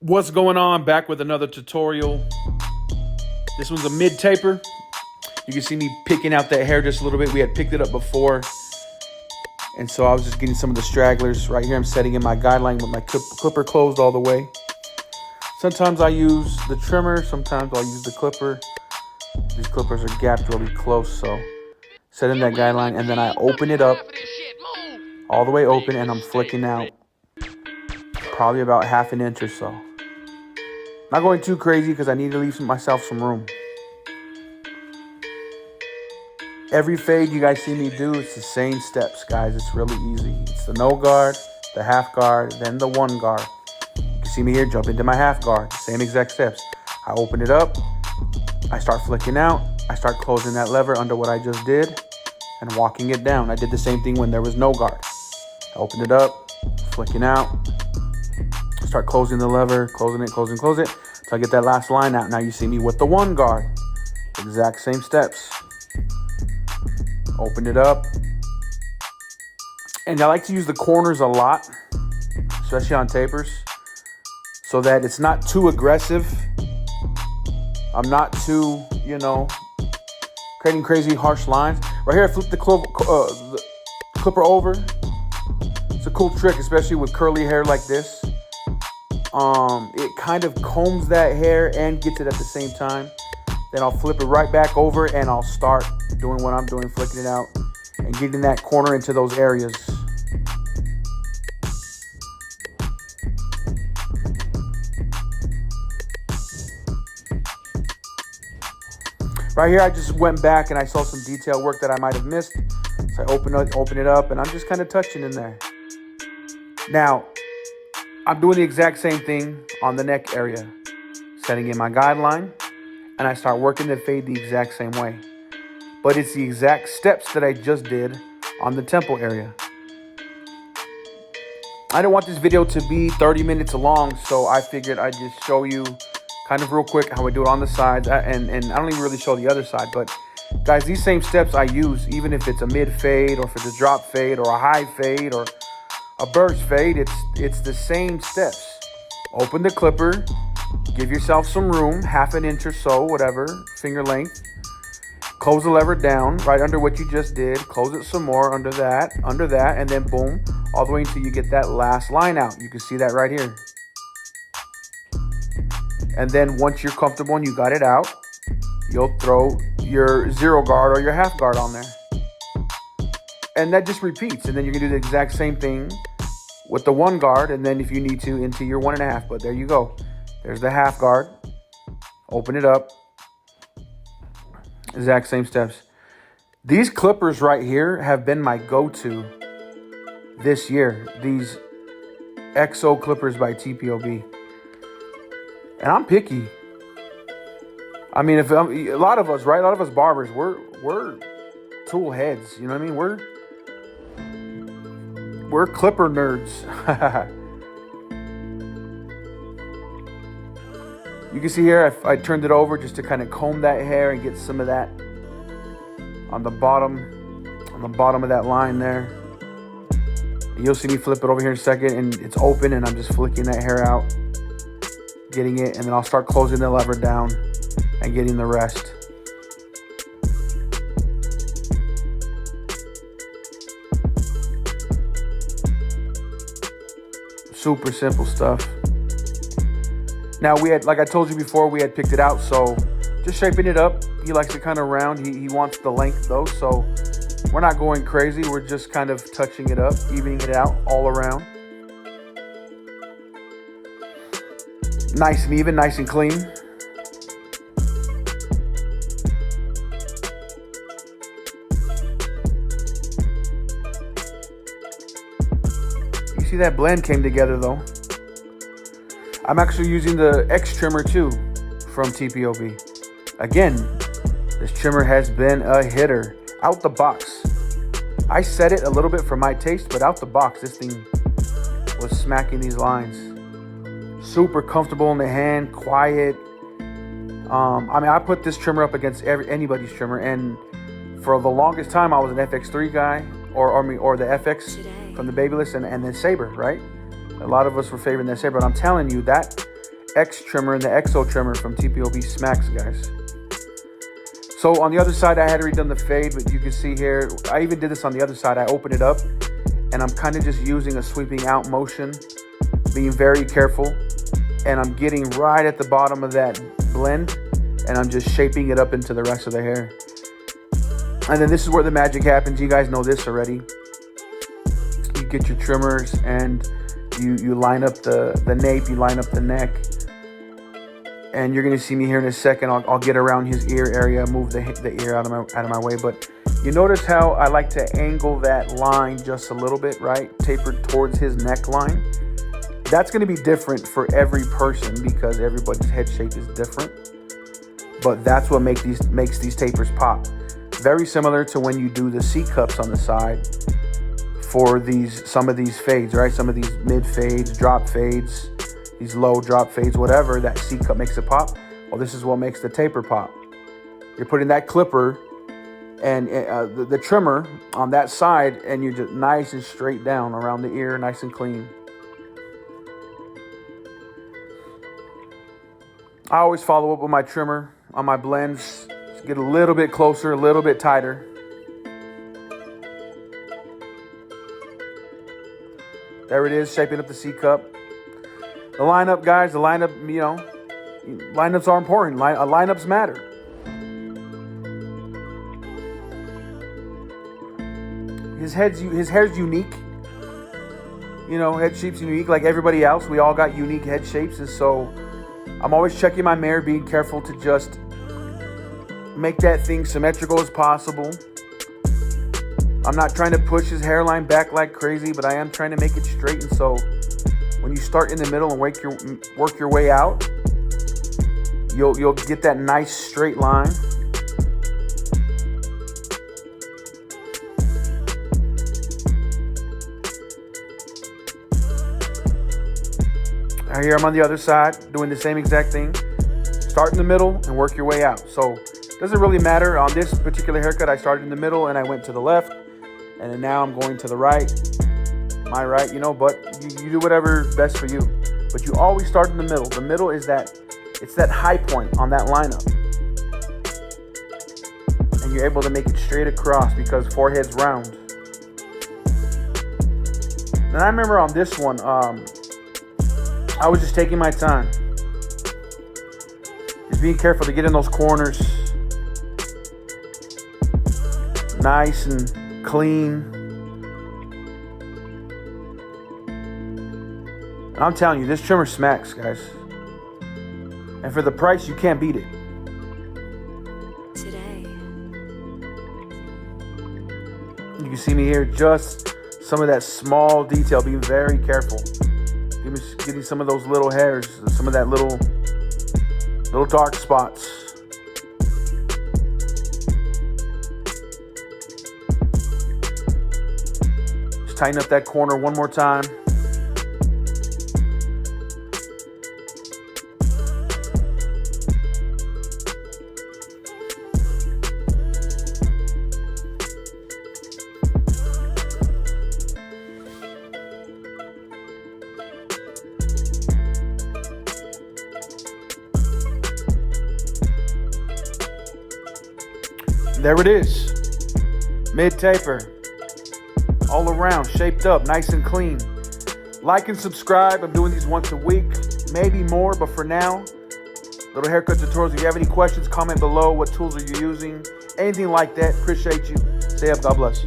What's going on? Back with another tutorial. This one's a mid taper. You can see me picking out that hair just a little bit. We had picked it up before, and so I was just getting some of the stragglers. Right here I'm setting in my guideline with my clipper closed all the way. Sometimes I use the trimmer, sometimes I'll use the clipper. These clippers are gapped really close, so set in that guideline, and then I open it up all the way open, and I'm flicking out probably about half an inch or so. Not going too crazy because I need to leave myself some room. Every fade you guys see me do, it's the same steps, guys. It's really easy. It's the no guard, the half guard, then the one guard. You can see me here jump into my half guard. Same exact steps. I open it up. I start flicking out. I start closing that lever under what I just did and walking it down. I did the same thing when there was no guard. I opened it up, flicking out. Start closing the lever, closing it, close it, till I get that last line out. Now you see me with the one guard. Exact same steps. Open it up. And I like to use the corners a lot, especially on tapers, so that it's not too aggressive. I'm not too, creating crazy harsh lines. Right here I flip the clipper over. It's a cool trick, especially with curly hair like this. It kind of combs that hair and gets it at the same time. Then I'll flip it right back over and I'll start doing what I'm doing, flicking it out and getting that corner into those areas. Right here, I just went back and I saw some detail work that I might have missed. So I open it up, and I'm just kind of touching in there. Now, I'm doing the exact same thing on the neck area. Setting in my guideline, and I start working the fade the exact same way. But it's the exact steps that I just did on the temple area. I don't want this video to be 30 minutes long, so I figured I'd just show you kind of real quick how I do it on the sides. And I don't even really show the other side, but guys, these same steps I use, even if it's a mid fade or if it's a drop fade or a high fade or a burst fade, it's the same steps. Open the clipper, give yourself some room, half an inch or so, whatever, finger length. Close the lever down right under what you just did. Close it some more under that, and then boom, all the way until you get that last line out. You can see that right here. And then once you're comfortable and you got it out, you'll throw your zero guard or your half guard on there. And that just repeats. And then you can do the exact same thing with the one guard. And then if you need to, into your 1.5. But there you go. There's the half guard. Open it up. Exact same steps. These clippers right here have been my go-to this year. These XO clippers by TPOB. And I'm picky. I mean, a lot of us, right? A lot of us barbers, we're tool heads. You know what I mean? We're clipper nerds. You can see here, I turned it over just to kind of comb that hair and get some of that on the bottom of that line there. You'll see me flip it over here in a second, and it's open, and I'm just flicking that hair out, getting it, and then I'll start closing the lever down and getting the rest. Super simple stuff. Now like I told you before, we had picked it out, so just shaping it up. He likes it kind of round. He wants the length though, so we're not going crazy. We're just kind of touching it up, evening it out all around. Nice and even, nice and clean. You see that blend came together though. I'm actually using the X trimmer too from TPOB. Again, this trimmer has been a hitter. Out the box. I set it a little bit for my taste, but out the box, this thing was smacking these lines. Super comfortable in the hand, quiet. I put this trimmer up against anybody's trimmer, and for the longest time I was an FX3 guy, or the FX from the Babyliss, and then Sabre, right? A lot of us were favoring that Sabre, but I'm telling you that X trimmer and the XO trimmer from TPOV Smacks, guys. So on the other side, I had redone the fade, but you can see here, I even did this on the other side. I opened it up and I'm kind of just using a sweeping out motion, being very careful. And I'm getting right at the bottom of that blend and I'm just shaping it up into the rest of the hair. And then this is where the magic happens. You guys know this already. You get your trimmers and you line up the nape, you line up the neck. And you're gonna see me here in a second. I'll get around his ear area, move the ear out of my way. But you notice how I like to angle that line just a little bit, right? Tapered towards his neckline. That's gonna be different for every person because everybody's head shape is different. But that's what makes these tapers pop. Very similar to when you do the C cups on the side for some of these fades, right? Some of these mid fades, drop fades, these low drop fades, whatever, that C cup makes it pop. Well, this is what makes the taper pop. You're putting that clipper and the trimmer on that side, and you're just nice and straight down around the ear, nice and clean. I always follow up with my trimmer on my blends. Just get a little bit closer, a little bit tighter. There it is, shaping up the C cup. The lineup, guys, the lineup, you know, lineups are important. Lineups matter. His hair's unique. You know, head shape's unique like everybody else. We all got unique head shapes. And so I'm always checking my mirror, being careful to just make that thing symmetrical as possible. I'm not trying to push his hairline back like crazy, but I am trying to make it straight. And so when you start in the middle and work your way out, you'll get that nice straight line. Right here I'm on the other side doing the same exact thing. Start in the middle and work your way out. So it doesn't really matter. On this particular haircut, I started in the middle and I went to the left, and then now I'm going to the right. My right, you know, but you do whatever's best for you. But you always start in the middle. The middle is it's that high point on that lineup. And you're able to make it straight across because forehead's round. And I remember on this one, I was just taking my time. Just being careful to get in those corners. Nice and clean. I'm telling you, this trimmer smacks, guys. And for the price, you can't beat it. Today. You can see me here, just some of that small detail, being very careful. Getting some of those little hairs, some of that little dark spots. Just tighten up that corner one more time. There it is, mid taper, all around, shaped up, nice and clean. Like and subscribe. I'm doing these once a week, maybe more, but for now, little haircut tutorials. If you have any questions, comment below. What tools are you using? Anything like that, appreciate you. Stay up, God bless.